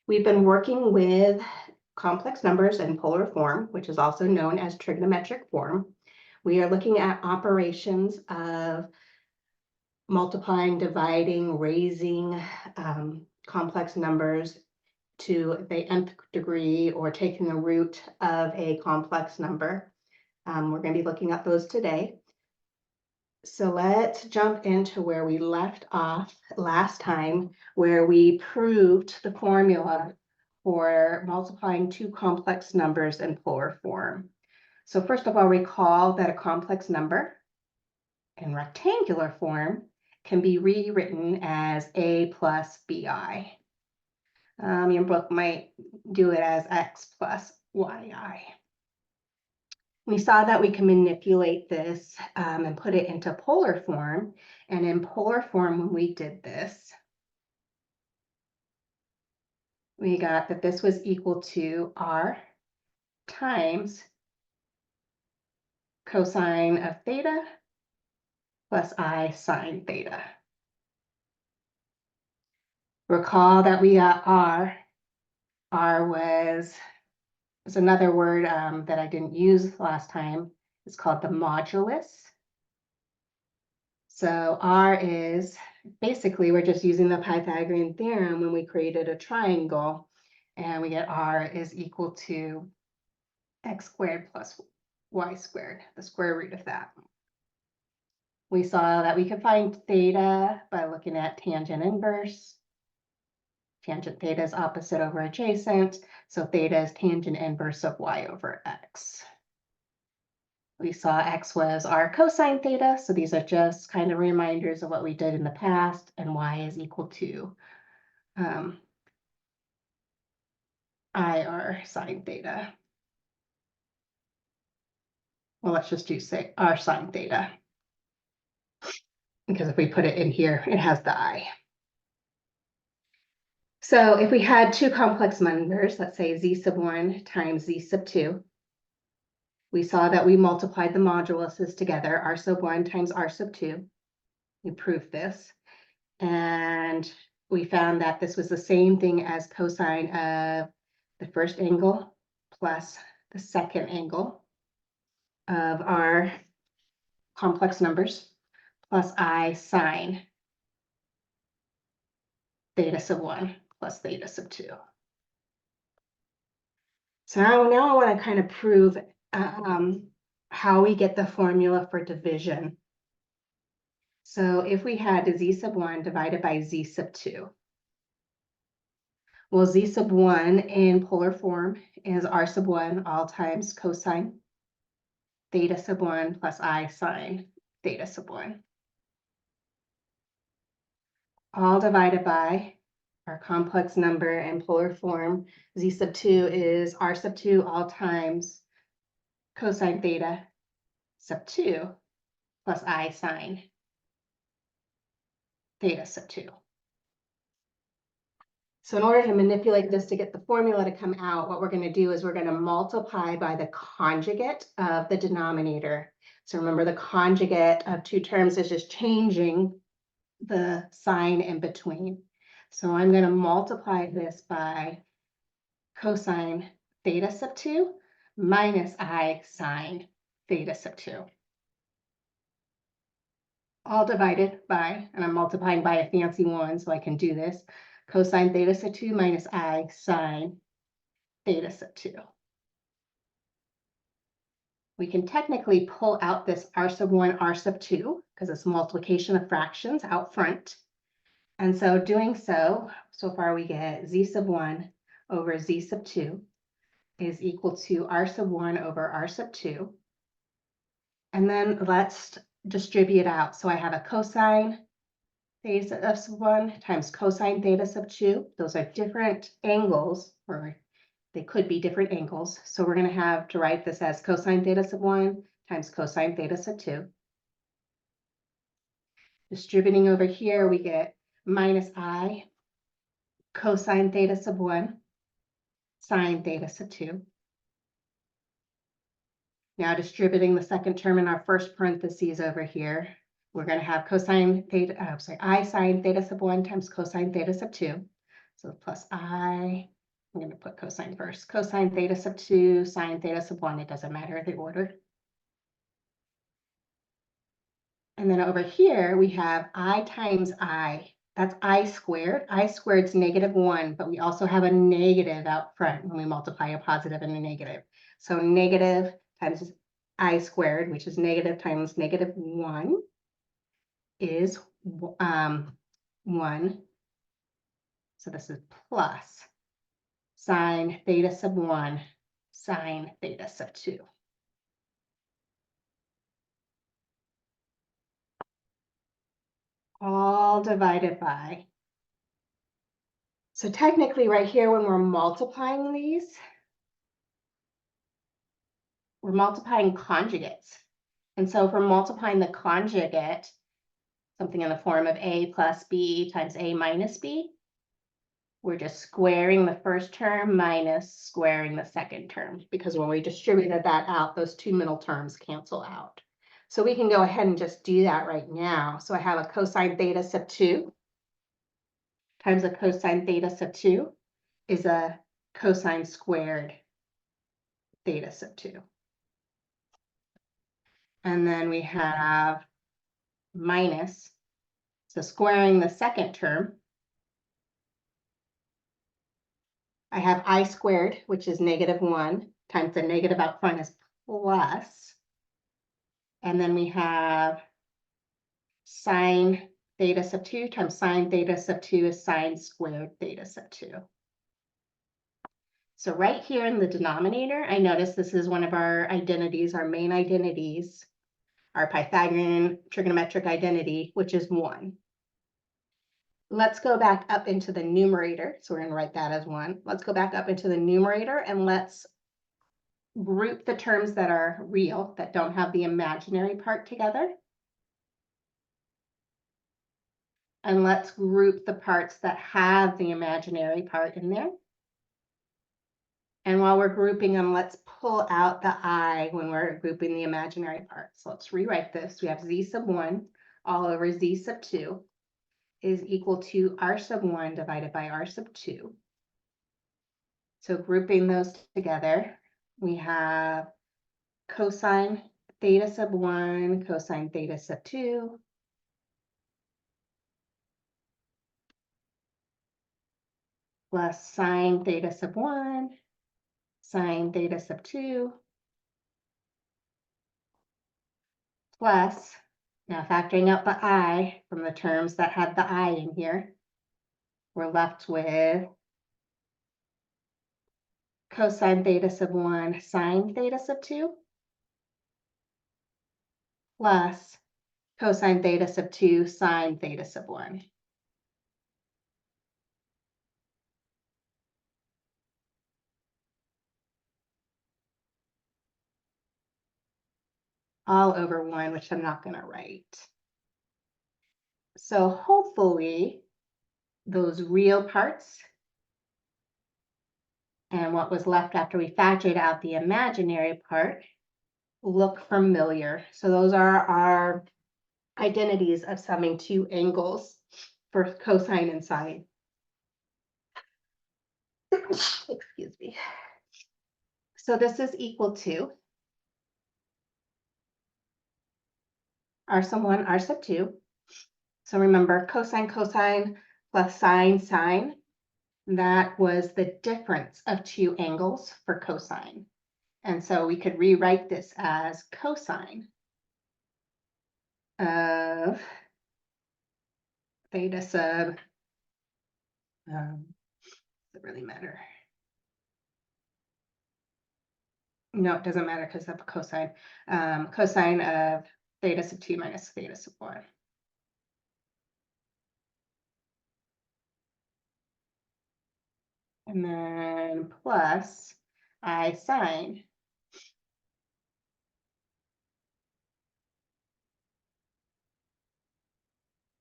We've been working with complex numbers in polar form, which is also known as trigonometric form. We are looking at operations of multiplying, dividing, raising complex numbers to the nth degree or taking the root of a complex number. We're going to be looking at those today. So let's jump into where we left off last time, where we proved the formula for multiplying two complex numbers in polar form. So first of all, recall that a complex number in rectangular form can be rewritten as a plus bi. Your book might do it as x plus yi. We saw that we can manipulate this and put it into polar form. And in polar form, when we did this, we got that this was equal to r times cosine of theta plus I sine theta. Recall that we got r. R was another word that I didn't use last time. It's called the modulus. So R is basically, we're just using the Pythagorean theorem when we created a triangle, and we get R is equal to x squared plus y squared, the square root of that. We saw that we could find theta by looking at tangent inverse. Tangent theta is opposite over adjacent, so theta is tangent inverse of y over x. We saw x was r cosine theta, so these are just kind of reminders of what we did in the past, and y is equal to I r sine theta. Well, let's just do say r sine theta, because if we put it in here, it has the I. So if we had two complex numbers, let's say z sub 1 times z sub 2, we saw that we multiplied the moduluses together, r sub 1 times r sub 2. We proved this. And we found that this was the same thing as cosine of the first angle plus the second angle of our complex numbers plus I sine theta sub 1 plus theta sub 2. So now I want to kind of prove how we get the formula for division. So if we had z sub 1 divided by z sub 2, well, z sub 1 in polar form is r sub 1 all times cosine theta sub 1 plus I sine theta sub 1. All divided by our complex number in polar form. Z sub 2 is r sub 2 all times cosine theta sub 2 plus I sine theta sub 2. So in order to manipulate this to get the formula to come out, what we're going to do is we're going to multiply by the conjugate of the denominator. So remember, the conjugate of two terms is just changing the sign in between. So I'm going to multiply this by cosine theta sub 2 minus I sine theta sub 2. All divided by, and I'm multiplying by a fancy one so I can do this, cosine theta sub 2 minus I sine theta sub 2. We can technically pull out this r sub 1, r sub 2, because it's multiplication of fractions out front. And so doing so far we get z sub 1 over z sub 2 is equal to r sub 1 over r sub 2. And then let's distribute out. So I have a cosine theta sub 1 times cosine theta sub 2. Those are different angles, or they could be different angles. So we're going to have to write this as cosine theta sub 1 times cosine theta sub 2. Distributing over here, we get minus I cosine theta sub 1 sine theta sub 2. Now distributing the second term in our first parentheses over here, we're going to have cosine theta, I sine theta sub 1 times cosine theta sub 2. So plus I I'm going to put cosine first. Cosine theta sub 2, sine theta sub 1. It doesn't matter the order. And then over here, we have I times I. That's I squared. I squared is -1, but we also have a negative out front when we multiply a positive and a negative. So negative times I squared, which is negative times -1, is 1. So this is plus sine theta sub 1, sine theta sub 2. All divided by. So technically right here, when we're multiplying these, we're multiplying conjugates. And so if we're multiplying the conjugate, something in the form of a plus b times a minus b, we're just squaring the first term minus squaring the second term, because when we distributed that out, those two middle terms cancel out. So we can go ahead and just do that right now. So I have a cosine theta sub 2 times a cosine theta sub 2 is a cosine squared theta sub 2. And then we have minus, so squaring the second term, I have I squared, which is -1, times the negative out front is plus. And then we have sine theta sub 2 times sine theta sub 2 is sine squared theta sub 2. So right here in the denominator, I notice this is one of our identities, our main identities, our Pythagorean trigonometric identity, which is 1. Let's go back up into the numerator. So we're going to write that as 1. Let's go back up into the numerator and let's group the terms that are real, that don't have the imaginary part together. And let's group the parts that have the imaginary part in there. And while we're grouping them, let's pull out the I when we're grouping the imaginary parts. So let's rewrite this. We have z sub 1 all over z sub 2 is equal to r sub 1 divided by r sub 2. So grouping those together, we have cosine theta sub 1, cosine theta sub 2, plus sine theta sub 1, sine theta sub 2, plus, now factoring out the I from the terms that had the I in here, we're left with cosine theta sub 1, sine theta sub 2, plus cosine theta sub 2, sine theta sub 1. All over 1, which I'm not going to write. So hopefully those real parts and what was left after we factored out the imaginary part look familiar. So those are our identities of summing two angles for cosine and sine. Excuse me. So this is equal to r sub 1, r sub 2. So remember, cosine, cosine plus sine, sine. That was the difference of two angles for cosine. And so we could rewrite this as cosine of theta sub, does it really matter? No, it doesn't matter because of cosine. Cosine of theta sub 2 minus theta sub 1. And then plus I sine.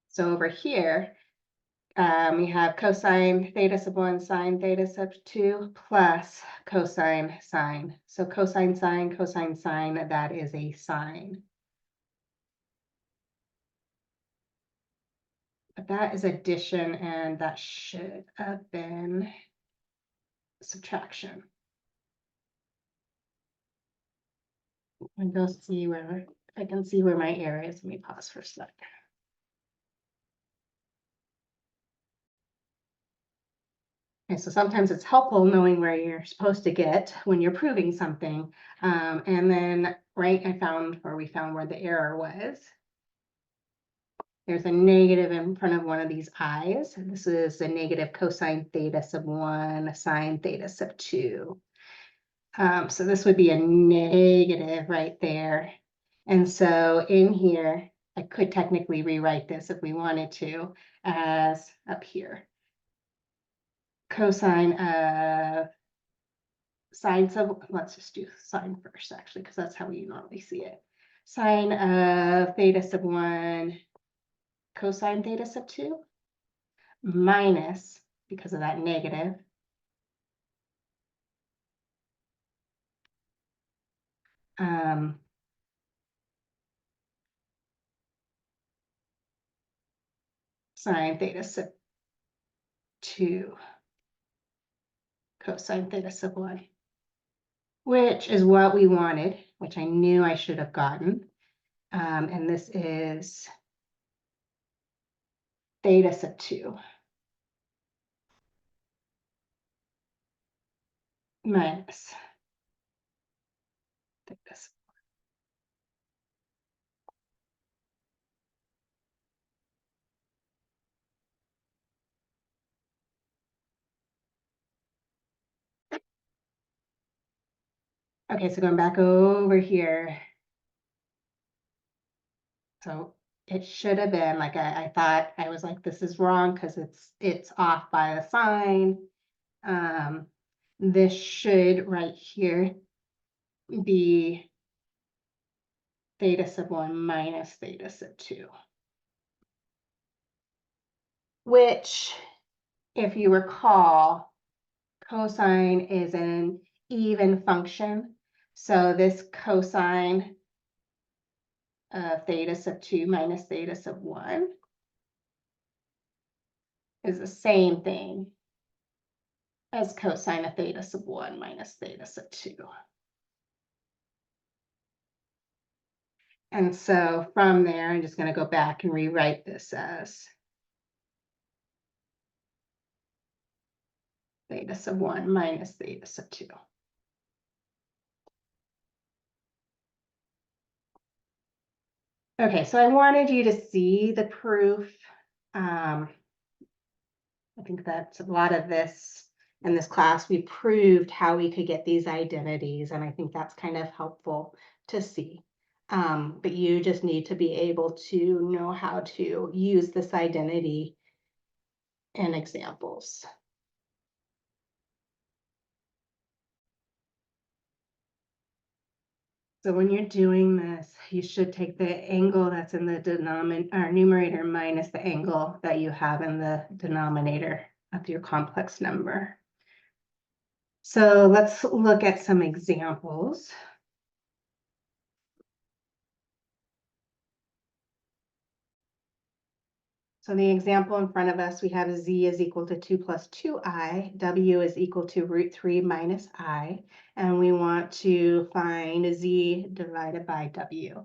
So over here, we have cosine theta sub 1, sine theta sub 2, plus cosine sine. So cosine sine, that is a sine. But that is addition, and that should have been subtraction. And go see where I can see where my error is. Let me pause for a sec. Okay, so sometimes it's helpful knowing where you're supposed to get when you're proving something. And then, right, we found where the error was. There's a negative in front of one of these i's. And this is a negative cosine theta sub 1, sine theta sub 2. So this would be a negative right there. And so in here, I could technically rewrite this if we wanted to as up here. Cosine of sine sub, let's just do sine first actually, because that's how we normally see it. Sine of theta sub 1 cosine theta sub 2 minus, because of that negative, sine theta sub 2 cosine theta sub 1, which is what we wanted, which I knew I should have gotten. And this is theta sub 2 minus theta sub. Okay, so going back over here. So it should have been like I thought I was like, this is wrong because it's off by a sign. This should right here be theta sub 1 minus theta sub 2. Which, if you recall, cosine is an even function. So this cosine of theta sub 2 minus theta sub 1 is the same thing as cosine of theta sub 1 minus theta sub 2. And so from there, I'm just going to go back and rewrite this as theta sub 1 minus theta sub 2. Okay, so I wanted you to see the proof. I think that's a lot of this in this class. We proved how we could get these identities, and I think that's kind of helpful to see. But you just need to be able to know how to use this identity in examples. So when you're doing this, you should take the angle that's in the denominator or numerator minus the angle that you have in the denominator of your complex number. So let's look at some examples. So the example in front of us, we have z is equal to 2 plus 2i, w is equal to root 3 minus I, and we want to find z divided by w.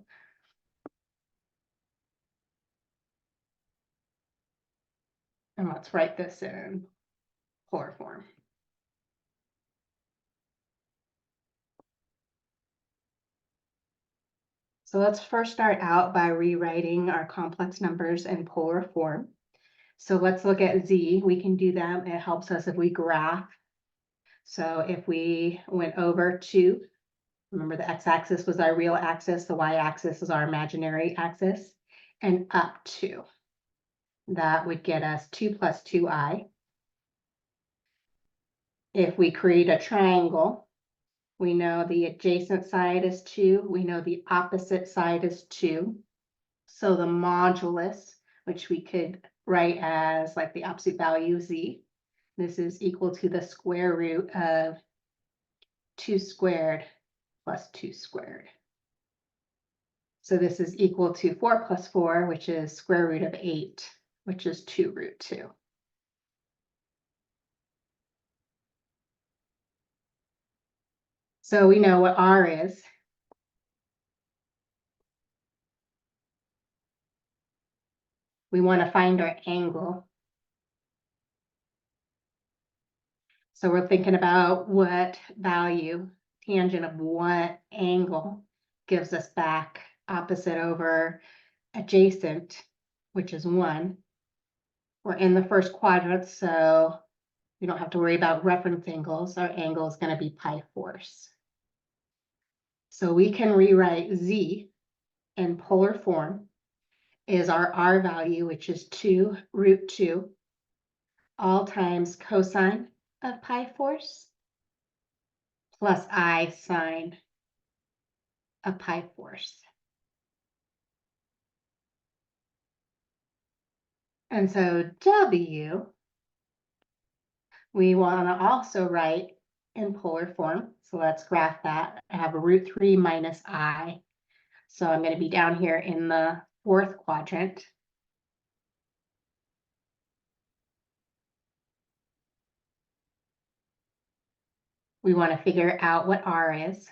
And let's write this in polar form. So let's first start out by rewriting our complex numbers in polar form. So let's look at z. We can do that. It helps us if we graph. So if we went over to, remember the x-axis was our real axis, the y-axis is our imaginary axis, and up to. That would get us 2 plus 2i. If we create a triangle, we know the adjacent side is 2. We know the opposite side is 2. So the modulus, which we could write as like the opposite value z, this is equal to the square root of 2 squared plus 2 squared. So this is equal to 4 plus 4, which is square root of 8, which is 2 root 2. So we know what r is. We want to find our angle. So we're thinking about what value, tangent of what angle gives us back opposite over adjacent, which is 1. We're in the first quadrant, so we don't have to worry about reference angles. Our angle is going to be pi force. So we can rewrite z in polar form is our r value, which is 2 root 2, all times cosine of pi force plus I sine of pi force. And so W, we want to also write in polar form. So let's graph that. I have a root 3 minus I. So I'm going to be down here in the 4th quadrant. We want to figure out what R is.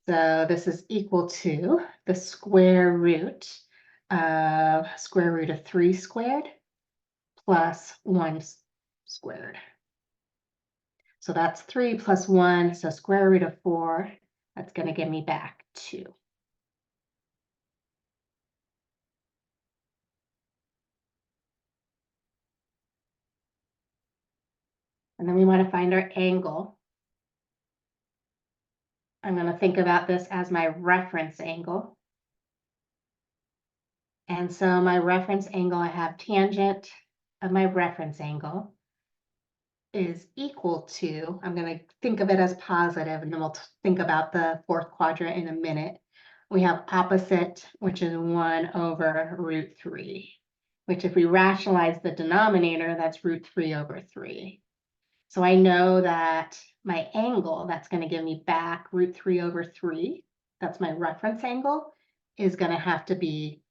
So this is equal to the square root of 3 squared plus 1 squared. So that's 3 plus 1, so square root of 4, that's going to give me back 2. And then we want to find our angle. I'm going to think about this as my reference angle. And so my reference angle, I have tangent of my reference angle is equal to, I'm going to think of it as positive, and then we'll think about the 4th quadrant in a minute. We have opposite, which is 1 over root 3, which if we rationalize the denominator, that's root 3 over 3. So I know that my angle, that's going to give me back root 3 over 3, that's my reference angle, is going to have to be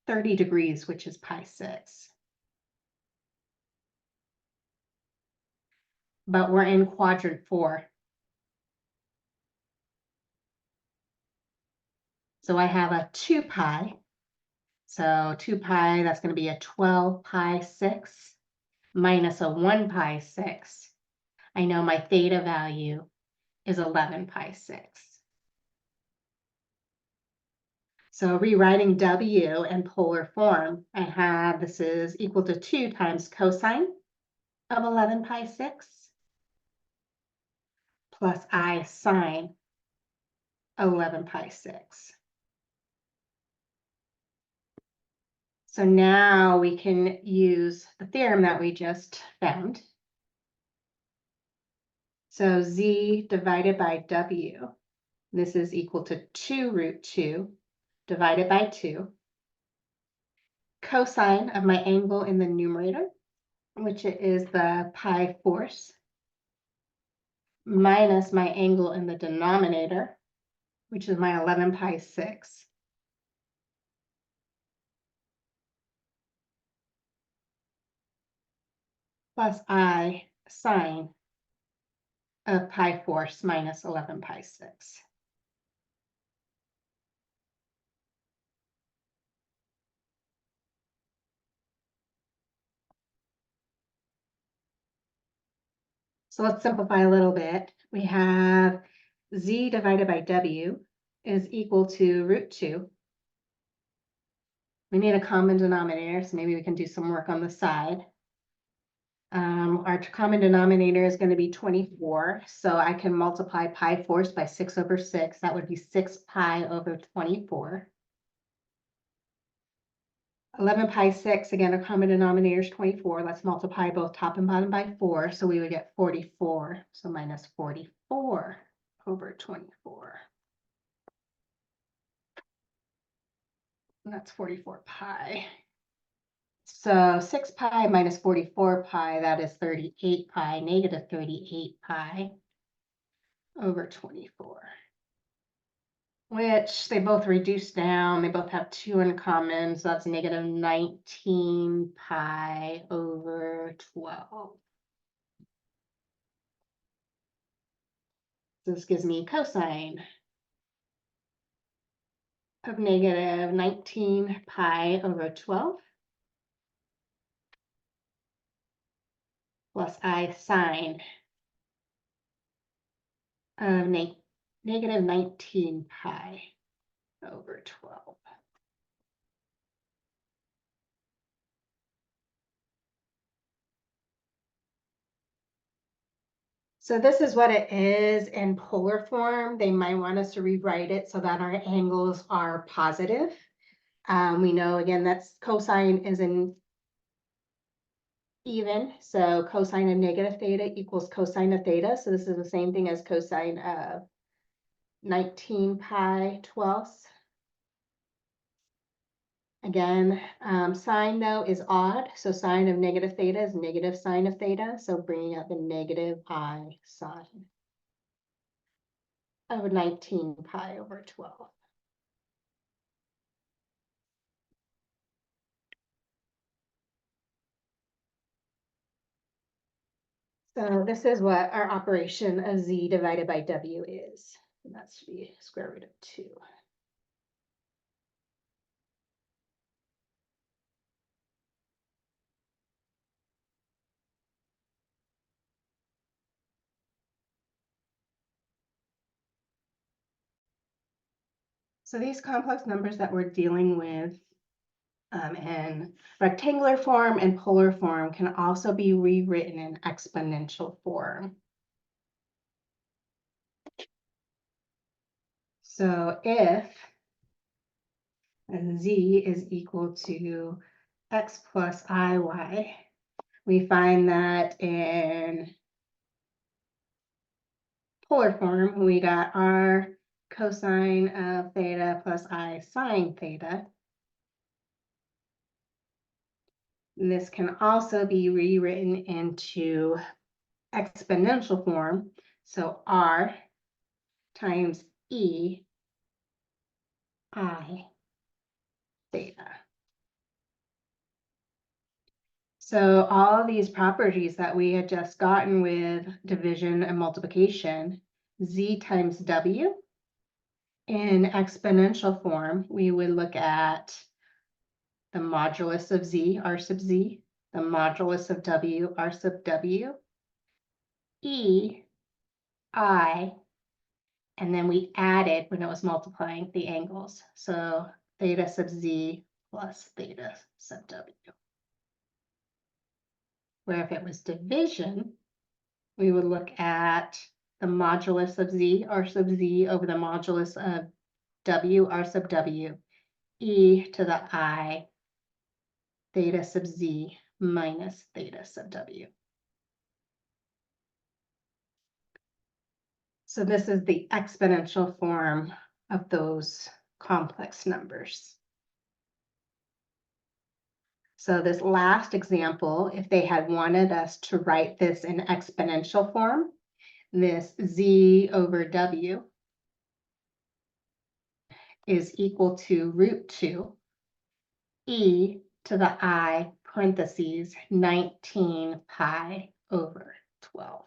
30 degrees, which is pi 6. But we're in quadrant 4. So I have a 2 pi. So 2 pi, that's going to be a 12 pi 6 minus a 1 pi 6. I know my theta value is 11 pi 6. So rewriting W in polar form, I have this is equal to 2 times cosine of 11 pi 6 plus I sine 11 pi 6. So now we can use the theorem that we just found. So Z divided by W, this is equal to 2 root 2 divided by 2. Cosine of my angle in the numerator, which is the pi force, minus my angle in the denominator, which is my 11 pi 6. Plus I sine of pi force minus 11 pi 6. So let's simplify a little bit. We have Z divided by W is equal to root 2. We need a common denominator, so maybe we can do some work on the side. Our common denominator is going to be 24, so I can multiply pi force by 6 over 6. That would be 6 pi over 24. 11 pi 6, again, a common denominator is 24. Let's multiply both top and bottom by 4, so we would get 44. So minus 44 over 24. And that's 44 pi. So 6 pi minus 44 pi, that is 38 pi, negative 38 pi over 24. which they both reduce down. They both have 2 in common, so that's negative 19 pi over 12. This gives me cosine of negative 19 pi over 12 plus I sine of negative 19 pi over 12. So this is what it is in polar form. They might want us to rewrite it so that our angles are positive. We know again that's cosine is an even, so cosine of negative theta equals cosine of theta. So this is the same thing as cosine of 19 pi 12ths. Again, sine though is odd, so sine of negative theta is negative sine of theta, so bringing out the negative I sine of 19 pi over 12. So this is what our operation of z divided by w is. And that should be square root of 2. So these complex numbers that we're dealing with in rectangular form and polar form can also be rewritten in exponential form. So if z is equal to x plus iy, we find that in polar form, we got r cosine of theta plus I sine theta. This can also be rewritten into exponential form. So r times e I theta. So all of these properties that we had just gotten with division and multiplication, z times w. In exponential form, we would look at the modulus of z, r sub z, the modulus of w, r sub w, e, I, and then we added when it was multiplying the angles. So theta sub z plus theta sub w. Where if it was division, we would look at the modulus of z, r sub z, over the modulus of w, r sub w, e to the I, theta sub z minus theta sub w. So this is the exponential form of those complex numbers. So this last example, if they had wanted us to write this in exponential form, this z over w is equal to root 2 e to the I parentheses 19 pi over 12.